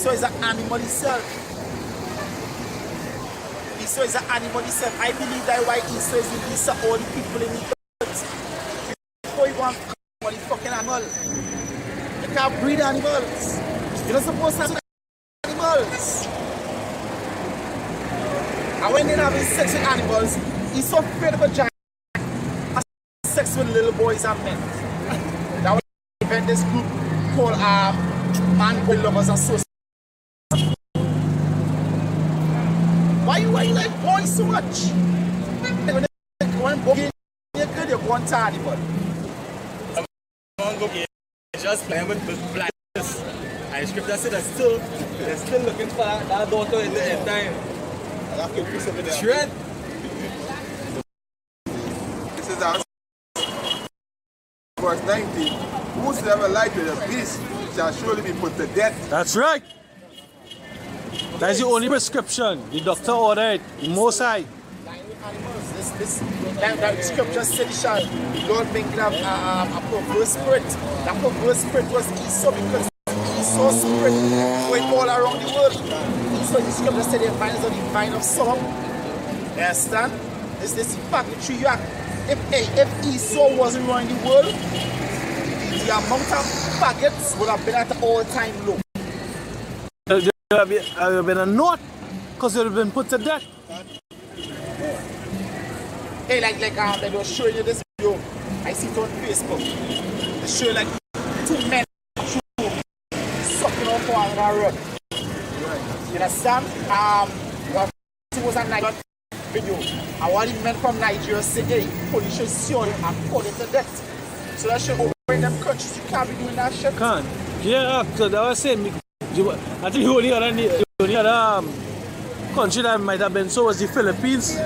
Esau is an animal himself. Esau is an animal himself. I believe that why Esau is released all the people in the earth. Before you want to all the fucking animal. You can't breed animals. You're not supposed to have animals. And when they're having sex with animals, he's so afraid of a giant. Sex with little boys and men. That was when this group called Man Boy Lovers Association. Why you like boys so much? When boy you're good, you're going to animal. Just playing with blacks. I scripture said they're still looking for that daughter in the end time. Shred. This is our verse 19. Whosoever liketh the beast shall surely be put to death. That's right. That's the only prescription. The doctor ordered it. Most High. That scripture said it shall Lord make it a perverse spirit. That perverse spirit was Esau because Esau's spirit going all around the world. Esau, the scripture said the vine is on the vine of song. You understand? This fact the tree you are. If Esau wasn't running the world, the amount of faggots would have been at an all-time low. There would have been a knot because it would have been put to death. Hey, like they were showing you this video. I see it on Facebook. They show like two men sucking off on a rug. You understand? It was a Nigerian video. And one of the men from Nigeria said, hey, police should sue him and put him to death. So that should over in them countries. You can't be doing that shit. Can't. Yeah, so that was saying, I think the only other country that might have been so was the Philippines.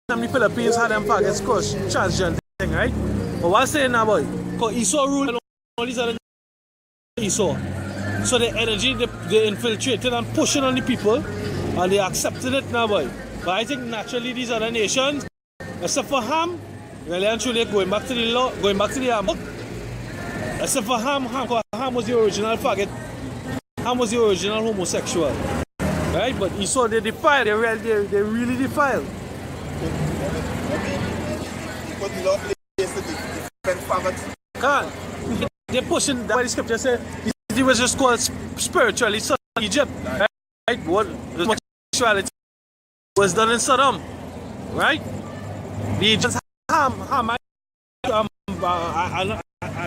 The Philippines had them faggots cause transgender thing, right? But what's saying now, boy? Because Esau ruled all these other Esau. So the energy they infiltrated and pushing on the people and they accepted it now, boy. But I think naturally these other nations, except for Ham, really and truly going back to the law, going back to the book. Except for Ham was the original faggot. Ham was the original homosexual. Right? But Esau they defiled, they really defiled. Can't. They're pushing that way the scripture says it was just called spiritually son of Egypt. Right? What the homosexuality was done in Sodom. Right? The Egyptians I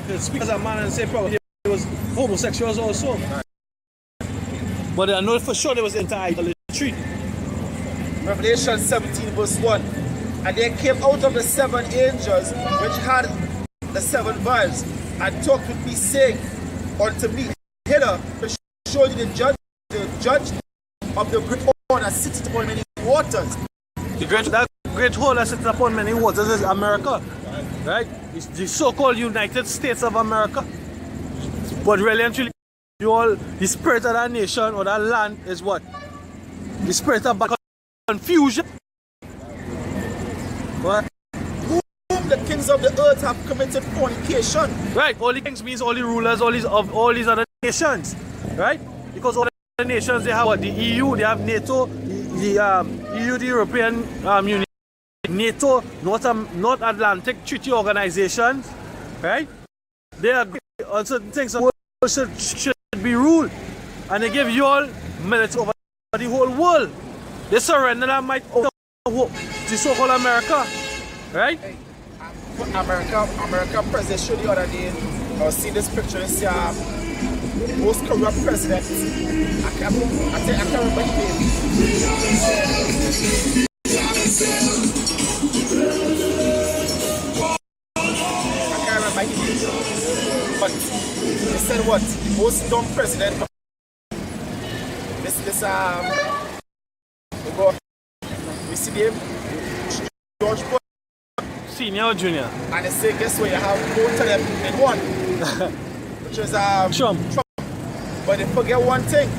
can speak as a man and say probably there was homosexuals also. But I know for sure there was anti-idolatry. Revelation 17 verse 1. And there came out of the seven angels which had the seven vials, and talked with me, saying unto me, hither to show you the judge of the great horn that sitteth upon many waters. That great horn that sits upon many waters is America. Right? It's the so-called United States of America. But really and truly, the spirit of that nation or that land is what? The spirit of confusion. What? Whom the kings of the earth have committed fornication. Right, all the kings means all the rulers of all these other nations. Right? Because all the nations they have what? The EU, they have NATO, the EU, the European Union, NATO, North Atlantic Treaty Organizations. Right? They agree on certain things that the world should be ruled. And they give you all military over the whole world. They surrender that might over the so-called America, right? Hey, America president showed the other day. I was seeing this picture. It's the most corrupt president. I can't remember his name. But they said what? The most dumb president. We see him, George Bush. Senior or junior? And they say, guess what? You have both of them in one. Which is Trump. But they forget one thing.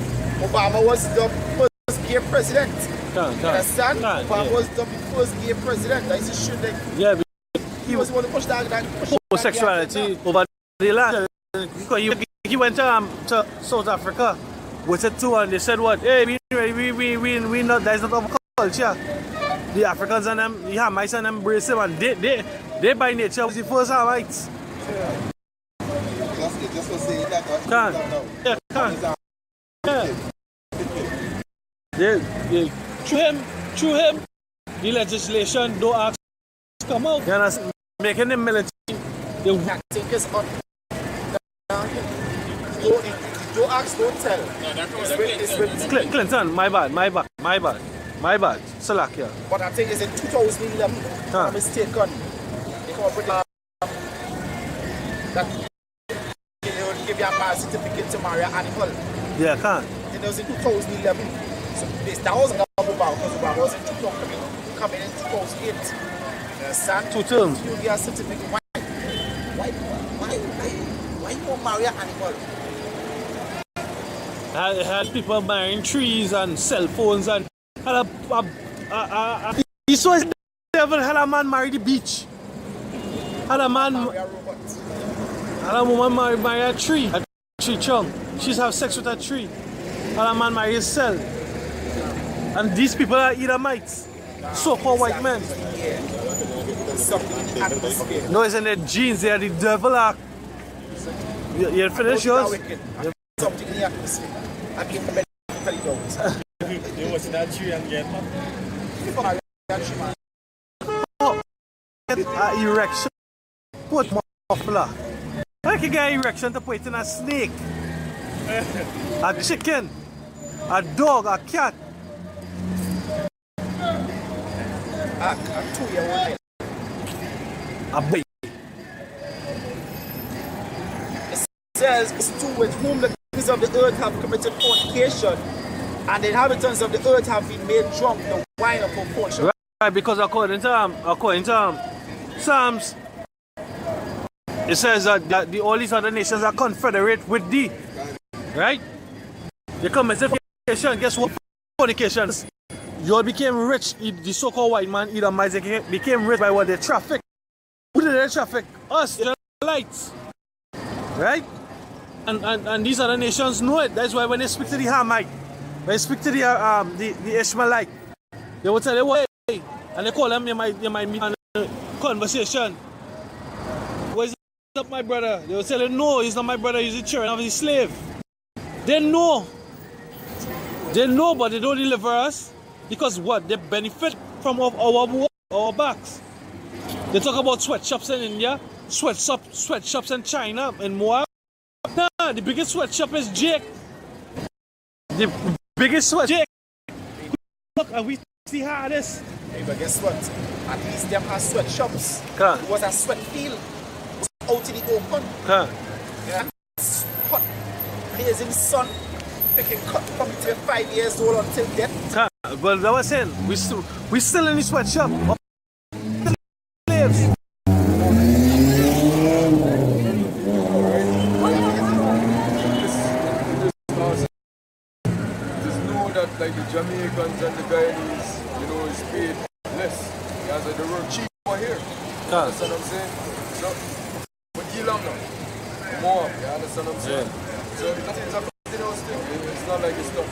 Obama was the first gay president. You understand? Obama was the first gay president. That is a shit that he was the one to push that homosexuality over the land. Because he went to South Africa with it too, and they said what? Hey, we not, that's not our culture. The Africans and them, the Hamites and them embrace them, and they by nature was the first Hamites. Just to say that. Can. Yeah, can. Yeah. Through him, the legislation don't ask to come out. You understand? Making them military. I think it's on. Don't ask, don't tell. It's with Clinton, my bad. Salakia. But I think it's in 2011. If I'm mistaken. They come up with that they would give you a marriage certificate to marry an animal. Yeah, can. It was in 2011. So that wasn't Obama because Obama was in 2000, coming in 2008. Understand? 2 terms. You get a certificate. Why you won't marry an animal? I had people marrying trees and cell phones and Esau is the devil. Had a man marry the beach. Had a woman marry a tree trunk. She's have sex with a tree. Had a man marry his cell. And these people are Edomites. So-called white men. No, it's in their genes. They are the devil act. You finish yours? Something in the atmosphere. I can't tell you out. You watch that tree and get up. Erection. Put muffler. I can get erection to put in a snake, a chicken, a dog, a cat. A 2-year-old. A baby. It says, it's two with whom the kings of the earth have committed fornication, and the inhabitants of the earth have been made drunk with the wine of fornication. Right, because according to Psalms, it says that all these other nations are confederate with thee. Right? They committed fornication. Guess what? Fornication. You all became rich. The so-called white man, Edomites, became rich by what they traffic. Who did they traffic? Us, the Israelites. Right? And these other nations know it. That's why when they speak to the Hamite, when they speak to the Ishmaelite, they will tell them, hey, and they call them, you might meet in a conversation. What is up, my brother? They will tell him, no, he's not my brother, he's a children of his slave. They know. They know, but they don't deliver us. Because what? They benefit from our backs. They talk about sweatshops in India, sweatshops in China, and Moab. Nah, the biggest sweatshop is Jake. The biggest sweatshop. Look, and we see how this. Hey, but guess what? At least them have sweatshops. It was a sweat field. It was out in the open. Yeah. Hot, blazing sun. Picking cut from between 5 years old until death. Well, that was saying, we still in the sweatshop. Slaves. Just know that like the Jamaicans and the Guyanese, you know, is paid less. Because they work cheap over here. You understand what I'm saying? So, but you long now. More, you understand what I'm saying? Yeah. So things are continuous thing. It's not like it's stuff.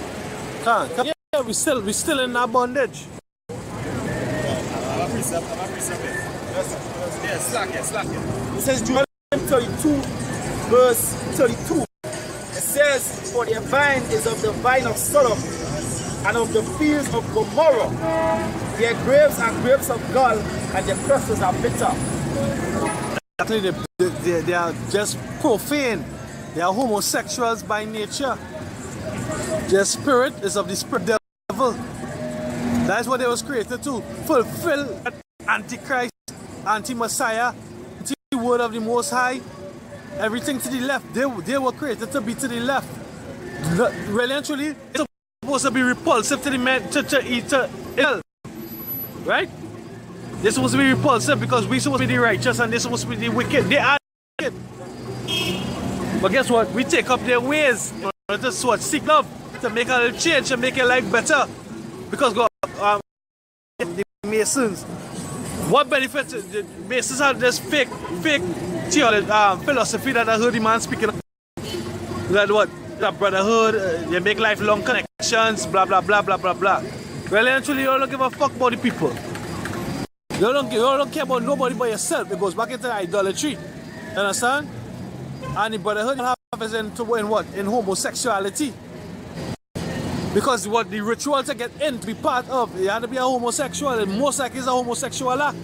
Yeah, we still in our bondage. I'm a precept. Yeah, slack it. It says Deuteronomy 32, verse 32. It says, for their vine is of the vine of Sodom, and of the fields of Gomorrah. Their grapes are grapes of gall, and their presses are bitter. Actually, they are just profane. They are homosexuals by nature. Their spirit is of the spirit devil. That's what they was created to fulfill Antichrist, anti-Messiah, anti-word of the Most High. Everything to the left. They were created to be to the left. Really and truly, it's supposed to be repulsive to the men to eat ill. Right? They're supposed to be repulsive because we're supposed to be the righteous and they're supposed to be the wicked. They are wicked. But guess what? We take up their ways. That's what? Seek love to make a little change and make your life better. Because God, the Masons, what benefits? The Masons have this fake theology, philosophy that I heard the man speaking of. That what? the brotherhood, they make lifelong connections, blah, blah, blah, blah, blah, blah. Well, eventually, you don't give a fuck about the people. You don't care about nobody but yourself. It goes back into idolatry. You understand? And the brotherhood you have is in what? In homosexuality. Because what the ritual to get in, to be part of, you have to be a homosexual, and most likely is a homosexual act.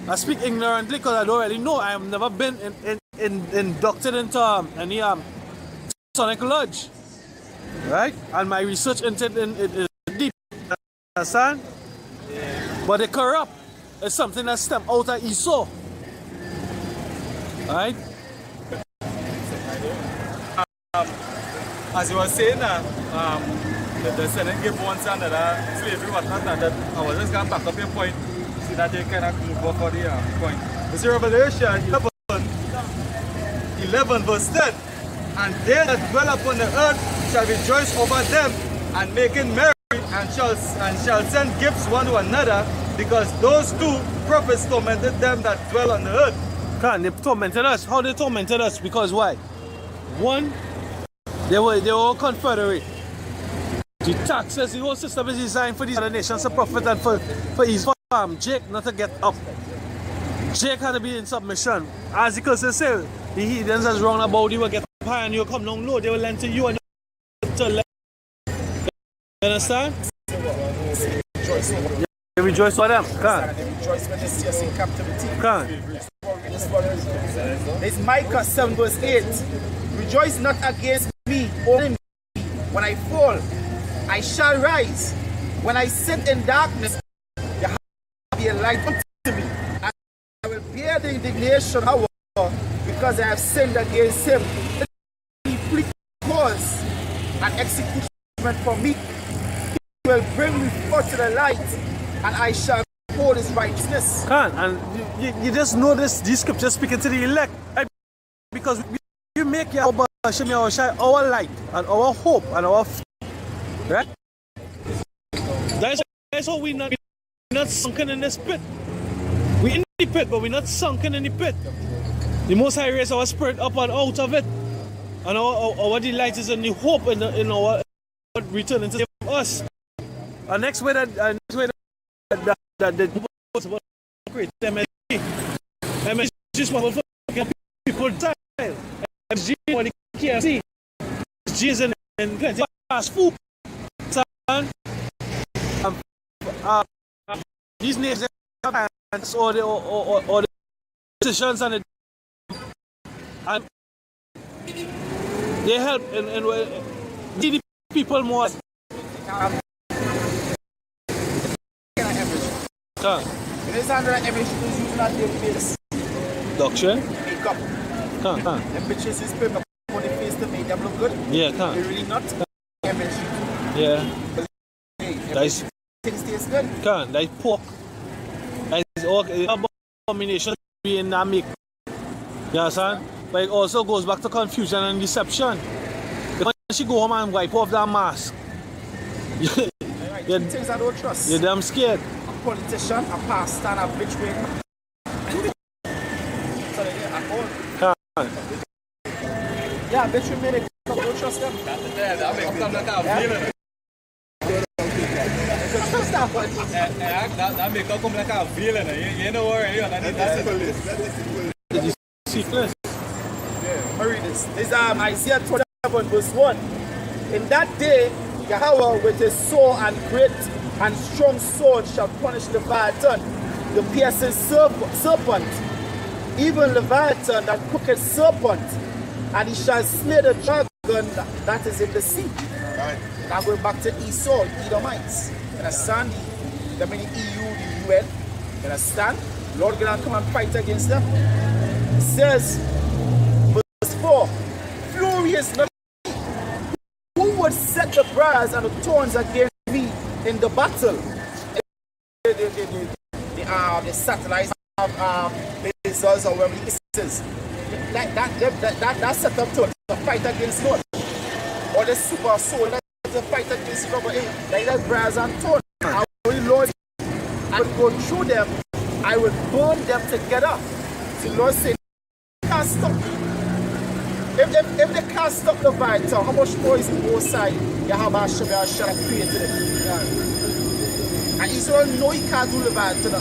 I speak ignorantly because I don't really know. I have never been inducted into any Sonic Lodge. Right? And my research into it is deep. Understand? Yeah. But they corrupt. It's something that stems out of Esau. Right? As you were saying, the Senate gave one son that slavery was not that. I was just going to back up your point. See that they kind of go for the point. It's Revelation 11 verse 10. And they that dwell upon the earth shall rejoice over them and making merry and shall send gifts one to another, because those two prophets tormented them that dwell on the earth. They tormented us. How they tormented us? Because why? One, they were all confederate. The taxes, the whole system is designed for these other nations to profit and for his farm, Jake not to get up. Jake had to be in submission. As the curse say, the heathens is wrong about you will get up high and you come down low, they will lend to you and you to lend. You understand? They rejoice for them. Can. They rejoice when they see us in captivity. Can. It's Micah 7 verse 8. Rejoice not against me, only me. When I fall, I shall rise. When I sit in darkness, there shall be a light unto me. And I will bear the indignation, however, because I have sinned against him. He plead cause and execution for me. He will bring me forth to the light, and I shall hold his righteousness. And you just know these scriptures speaking to the elect. Right? Because you make our light and our hope and our faith. Right? That's why we're not sunken in this pit. We're in the pit, but we're not sunken in the pit. The Most High raised our spirit up and out of it. And our delight is in the hope in our return into us. And next way that the create MSG just want to people die. MSG what they can't see. MSG is in plenty fast food. These nations have or the decisions and they help and the people more. It is under every shoes you not their face. Doctrine? Makeup. Them bitches is paper on the face to make them look good. Yeah, They're really not. Yeah. That's things taste good. That's pork. That's all abomination being that make. You understand? But it also goes back to confusion and deception. Because she go home and wipe off that mask. Two things I don't trust. You're damn scared. A politician, a pastor, and a bitch way. So they get at all. Yeah, bitch we made it. Don't trust them. That makes them like a villain. That makes them come like a villain. You know where you are. Secret. I read this. It's Isaiah 27 verse 1. In that day, Yahweh with his sword and great and strong sword shall punish Leviathan, the piercing serpent, even Leviathan, that crooked serpent, and he shall slay the dragon that is in the sea. Right. Now going back to Esau, Edomites. You understand? Them in the EU, the UN. You understand? Lord gonna come and fight against them. It says, verse 4, furious not who would set the briars and the thorns against me in the battle? The satellites of lasers or whatever it is. That set up to fight against Lord. Or the super soul to fight against rubber. Like that briars and thorns. I will, Lord, I will go through them. I will burn them together. So Lord said, can't stop. If they can't stop the Levite, how much more is it both sides? You have a shall create it. And Israel know he can't do Levite to them.